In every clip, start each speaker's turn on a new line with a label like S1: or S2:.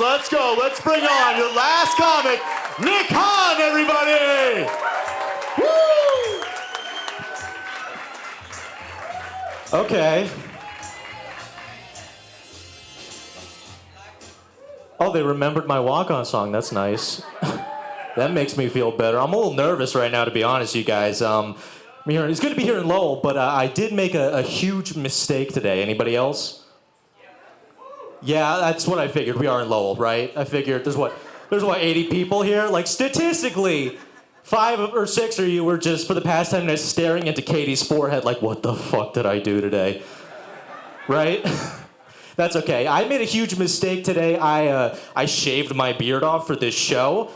S1: Let's go. Let's bring on your last comic, Nick Hahn, everybody. Woo! Okay. Oh, they remembered my walk-on song. That's nice. That makes me feel better. I'm a little nervous right now, to be honest, you guys. It's good to be here in Lowell, but I did make a huge mistake today. Anybody else? Yeah, that's what I figured. We are in Lowell, right? I figured there's 80 people here? Like, statistically, 5 or 6 of you were just, for the past 10 minutes, staring into Katie's forehead like, what the fuck did I do today? Right? That's okay. I made a huge mistake today. I shaved my beard off for this show.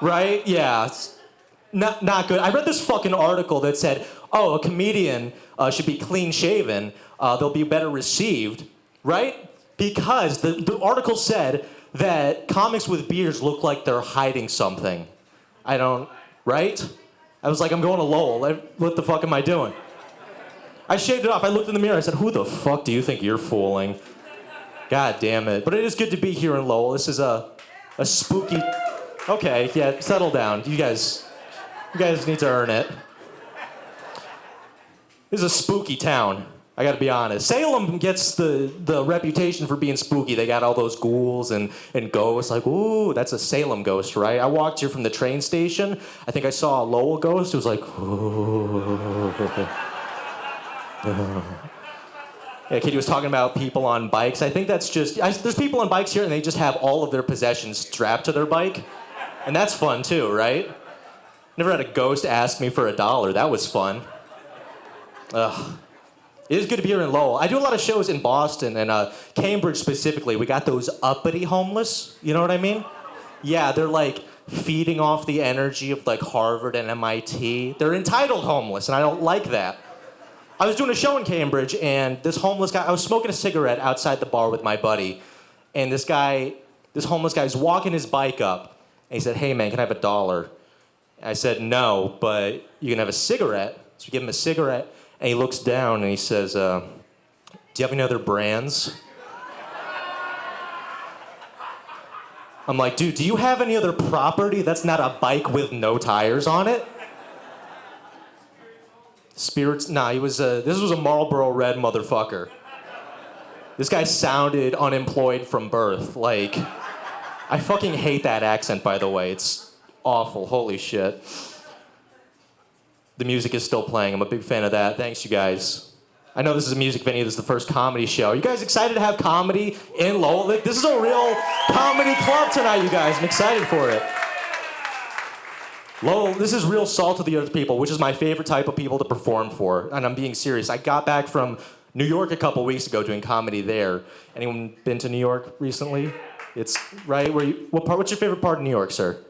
S1: Right? Yeah. It's not good. I read this fucking article that said, oh, a comedian should be clean-shaven. They'll be better received. Right? Because the article said that comics with beards look like they're hiding something. Right? I was like, I'm going to Lowell. What the fuck am I doing? I shaved it off. I looked in the mirror. I said, who the fuck do you think you're fooling? God damn it. But it is good to be here in Lowell. This is a spooky... Okay, yeah, settle down. You guys need to earn it. This is a spooky town. I gotta be honest. Salem gets the reputation for being spooky. They got all those ghouls and ghosts. Like, ooh, that's a Salem ghost, right? I walked here from the train station. I think I saw a Lowell ghost. It was like, ooh. Yeah, Katie was talking about people on bikes. I think that's just... there's people on bikes here and they just have all of their possessions strapped to their bike. And that's fun too, right? Never had a ghost ask me for $1. That was fun. Ugh. It is good to be here in Lowell. I do a lot of shows in Boston and Cambridge specifically. We got those uppity homeless. You know what I mean? Yeah, they're like feeding off the energy of like Harvard and MIT. They're entitled homeless, and I don't like that. I was doing a show in Cambridge, and this homeless guy, I was smoking a cigarette outside the bar with my buddy, and this homeless guy was walking his bike up, and he said, hey man, can I have $1? I said, no, but you can have a cigarette. So we give him a cigarette. And he looks down and he says, do you have any other brands? I'm like, dude, do you have any other property that's not a bike with no tires on it? Spirits? Nah, this was a Marlboro Red motherfucker. This guy sounded unemployed from birth. Like, I fucking hate that accent, by the way. It's awful. Holy shit. The music is still playing. I'm a big fan of that. Thanks, you guys. I know this is a music venue. This is the first comedy show. Are you guys excited to have comedy in Lowell? This is a real comedy club tonight, you guys. I'm excited for it. Lowell, this is real salt of the earth people, which is my favorite type of people to perform for. And I'm being serious. I got back from New York a couple weeks ago doing comedy there. Anyone been to New York recently? It's right where what's your favorite part of New York, sir?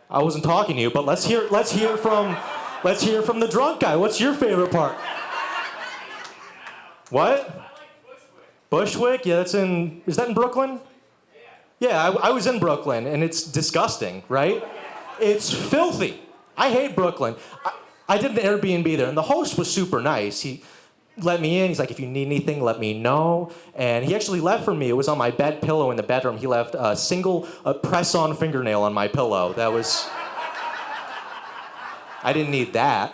S1: I wasn't talking to you, but let's hear from the drunk guy. What's your favorite part? What? Bushwick? Yeah, is that in Brooklyn? Yeah, I was in Brooklyn, and it's disgusting, right? It's filthy. I hate Brooklyn. I did an Airbnb there, and the host was super nice. He let me in. He's like, if you need anything, let me know. And he actually left for me. It was on my bed pillow in the bedroom. He left a single press-on fingernail on my pillow. I didn't need that.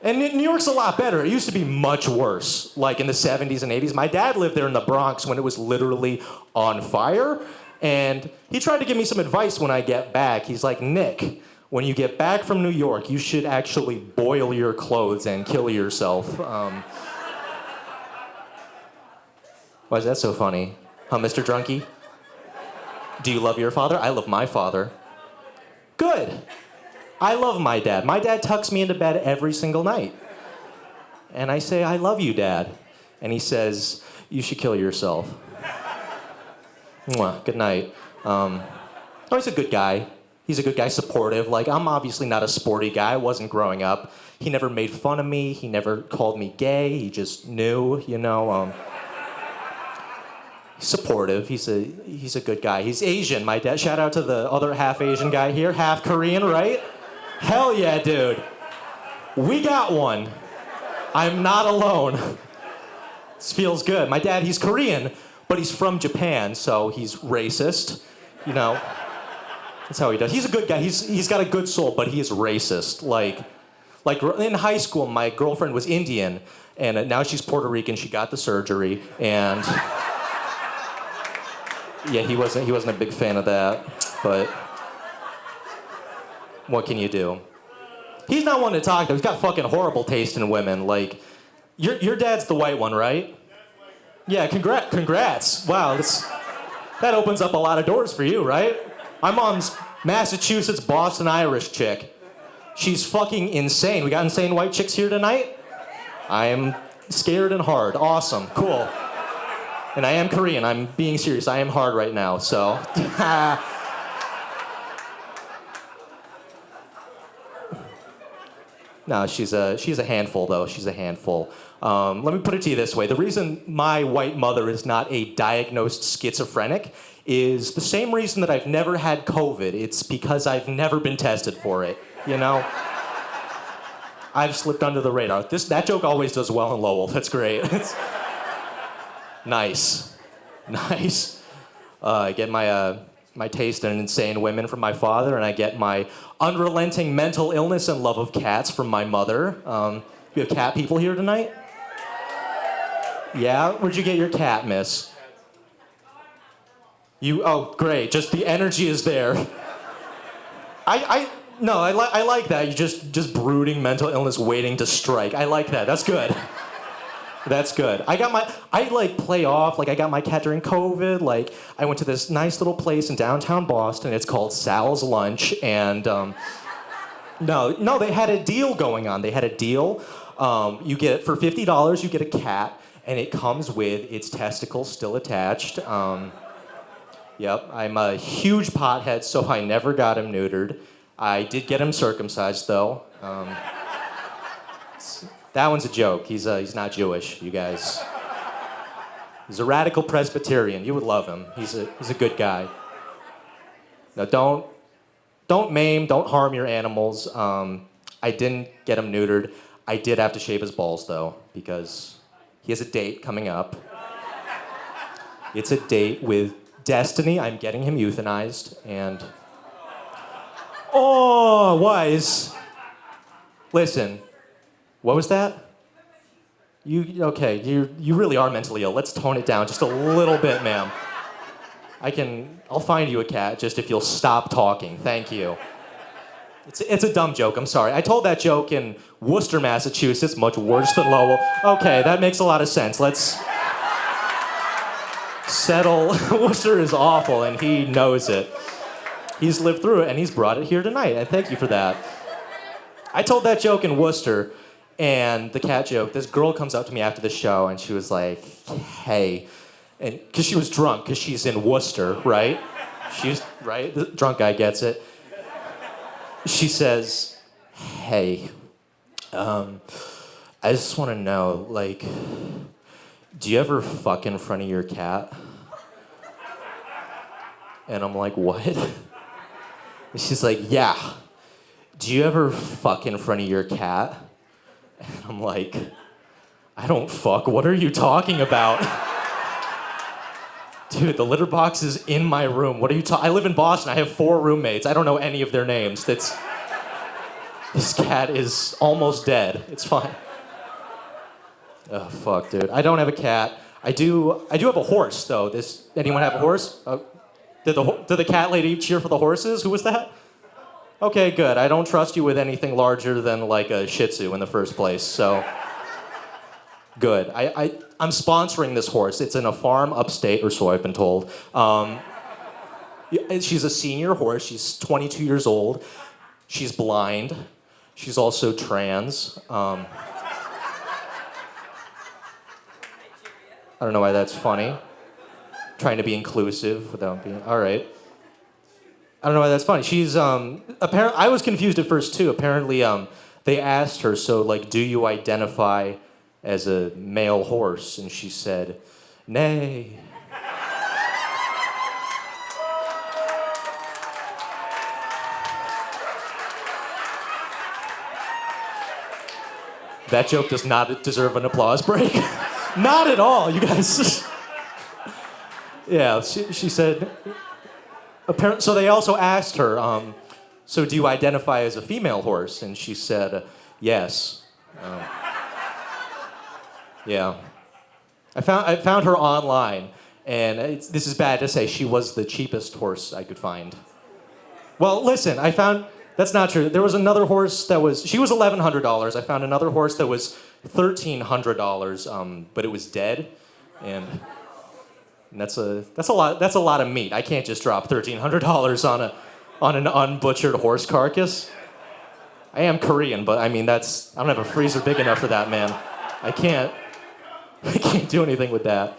S1: And New York's a lot better. It used to be much worse, like in the 70s and 80s. My dad lived there in the Bronx when it was literally on fire. And he tried to give me some advice when I get back. He's like, Nick, when you get back from New York, you should actually boil your clothes and kill yourself. Why is that so funny? Huh, Mr. Drunkie? Do you love your father? I love my father. Good. I love my dad. My dad tucks me into bed every single night. And I say, I love you, Dad. And he says, you should kill yourself. Mwah, good night. He's a good guy. He's a good guy, supportive. Like, I'm obviously not a sporty guy. I wasn't growing up. He never made fun of me. He never called me gay. He just knew, you know. Supportive. He's a good guy. He's Asian. My dad. Shout out to the other half Asian guy here. Half Korean, right? Hell yeah, dude. We got one. I'm not alone. This feels good. My dad, he's Korean, but he's from Japan, so he's racist. You know, that's how he does. He's a good guy. He's got a good soul, but he is racist. Like in high school, my girlfriend was Indian, and now she's Puerto Rican. She got the surgery, and yeah, he wasn't a big fan of that. But what can you do? He's not one to talk though. He's got fucking horrible taste in women. Like, your dad's the white one, right? Yeah, congrats. Wow, that opens up a lot of doors for you, right? My mom's Massachusetts, Boston Irish chick. She's fucking insane. We got insane white chicks here tonight? I am scared and hard. Awesome, cool. And I am Korean. I'm being serious. I am hard right now, so. No, she's a handful, though. She's a handful. Let me put it to you this way. The reason my white mother is not a diagnosed schizophrenic is the same reason that I've never had COVID. It's because I've never been tested for it, you know? I've slipped under the radar. That joke always does well in Lowell. That's great. Nice. I get my taste in insane women from my father, and I get my unrelenting mental illness and love of cats from my mother. We have cat people here tonight? Yeah? Where'd you get your cat, miss? Oh, great. Just the energy is there. I like that. You just brooding mental illness waiting to strike. I like that. That's good. That's good. I play off, like I got my cat during COVID. Like I went to this nice little place in downtown Boston. It's called Sal's Lunch. And no, they had a deal going on. They had a deal. You get, for $50, you get a cat, and it comes with its testicles still attached. Yep, I'm a huge pothead, so I never got him neutered. I did get him circumcised, though. That one's a joke. He's not Jewish, you guys. He's a radical Presbyterian. You would love him. He's a good guy. Now, don't maim, don't harm your animals. I didn't get him neutered. I did have to shave his balls, though, because he has a date coming up. It's a date with Destiny. I'm getting him euthanized, and... Oh, Wise. Listen, what was that? You really are mentally ill. Let's tone it down just a little bit, ma'am. I'll find you a cat just if you'll stop talking. Thank you. It's a dumb joke, I'm sorry. I told that joke in Worcester, Massachusetts, much worse than Lowell. Okay, that makes a lot of sense. Let's settle. Worcester is awful, and he knows it. He's lived through it, and he's brought it here tonight, and thank you for that. I told that joke in Worcester, and the cat joke, this girl comes up to me after the show, and she was like, hey, and because she was drunk, because she's in Worcester, right? Right? The drunk guy gets it. She says, hey, I just want to know, like, do you ever fuck in front of your cat? And I'm like, what? And she's like, yeah. Do you ever fuck in front of your cat? And I'm like, I don't fuck. What are you talking about? Dude, the litter box is in my room. What are you I live in Boston. I have 4 roommates. I don't know any of their names. This cat is almost dead. It's fine. Oh, fuck, dude. I don't have a cat. I do have a horse, though. Anyone have a horse? Did the cat lady cheer for the horses? Who was that? Okay, good. I don't trust you with anything larger than like a Shih Tzu in the first place, so good. I'm sponsoring this horse. It's in a farm upstate, or so I've been told. She's a senior horse. She's 22 years old. She's blind. She's also trans. I don't know why that's funny. Trying to be inclusive without being... All right. I don't know why that's funny. She's, apparently... I was confused at first, too. Apparently, they asked her, so, like, do you identify as a male horse? And she said, nay. That joke does not deserve an applause break. Not at all, you guys. Yeah, she said, apparently, so they also asked her, so do you identify as a female horse? And she said, yes. Yeah. I found her online, and this is bad to say, she was the cheapest horse I could find. Well, listen, that's not true. There was another horse she was $1,100. I found another horse that was $1,300, but it was dead, and that's a lot of meat. I can't just drop $1,300 on an unbutchered horse carcass. I am Korean, but I mean I don't have a freezer big enough for that, man. I can't do anything with that.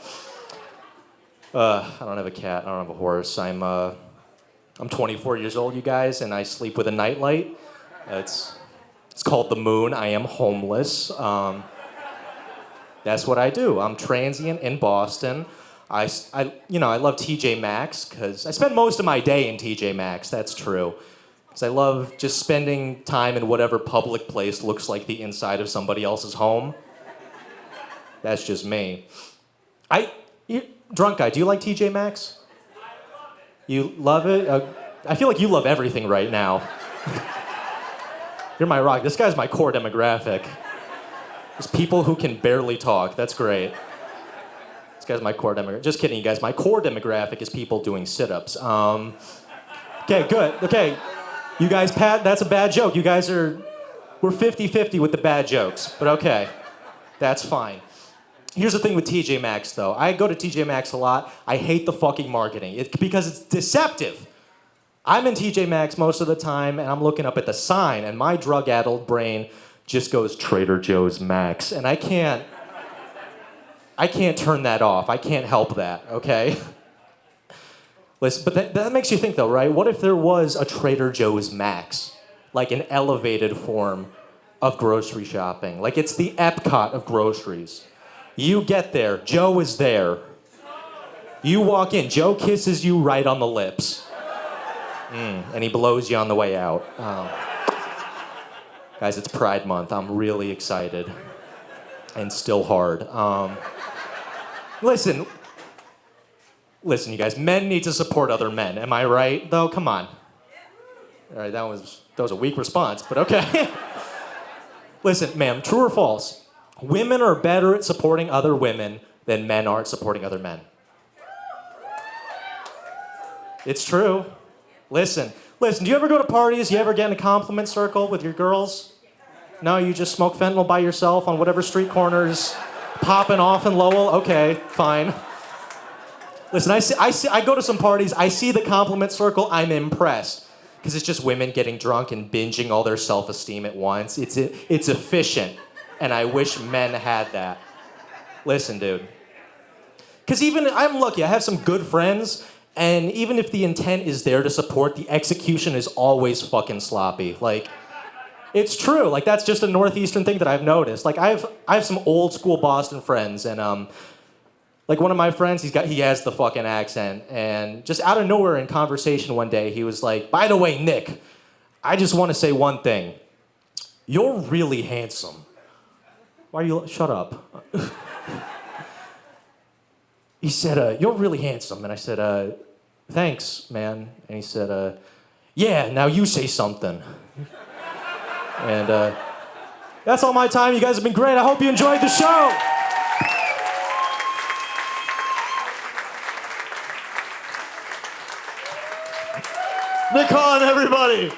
S1: I don't have a cat. I don't have a horse. I'm 24 years old, you guys, and I sleep with a nightlight. It's called the moon. I am homeless. That's what I do. I'm transient in Boston. I love TJ Maxx because I spend most of my day in TJ Maxx. That's true. Because I love just spending time in whatever public place looks like the inside of somebody else's home. That's just me. Drunk guy, do you like TJ Maxx? You love it? I feel like you love everything right now. You're my rock. This guy's my core demographic. There's people who can barely talk. That's great. This guy's my core demographic. Just kidding, you guys. My core demographic is people doing sit-ups. Okay, good. Okay, you guys, Pat, that's a bad joke. You guys we're 50-50 with the bad jokes, but okay. That's fine. Here's the thing with TJ Maxx, though. I go to TJ Maxx a lot. I hate the fucking marketing because it's deceptive. I'm in TJ Maxx most of the time, and I'm looking up at the sign, and my drug-addled brain just goes Trader Joe's Max, and I can't turn that off. I can't help that, okay? Listen, but that makes you think, though, right? What if there was a Trader Joe's Max, like an elevated form of grocery shopping? Like it's the Epcot of groceries. You get there, Joe is there. You walk in, Joe kisses you right on the lips. And he blows you on the way out. Guys, it's Pride Month. I'm really excited. And still hard. Listen, you guys, men need to support other men. Am I right, though? Come on. All right, that was a weak response, but okay. Listen, ma'am, true or false? Women are better at supporting other women than men are at supporting other men. It's true. Listen, do you ever go to parties? You ever get in a compliment circle with your girls? No, you just smoke fentanyl by yourself on whatever street corners popping off in Lowell? Okay, fine. Listen, I go to some parties, I see the compliment circle, I'm impressed. Because it's just women getting drunk and binging all their self-esteem at once. It's efficient. And I wish men had that. Listen, dude. Because I'm lucky, I have some good friends, and even if the intent is there to support, the execution is always fucking sloppy. Like, it's true. Like, that's just a Northeastern thing that I've noticed. Like, I have some old school Boston friends, and like one of my friends, he has the fucking accent, and just out of nowhere in conversation one day, he was like, by the way, Nick, I just want to say one thing. You're really handsome. Why are you... Shut up. He said, you're really handsome. And I said, thanks, man. And he said, yeah, now you say something. And that's all my time. You guys have been great. I hope you enjoyed the show. Nick Hahn, everybody.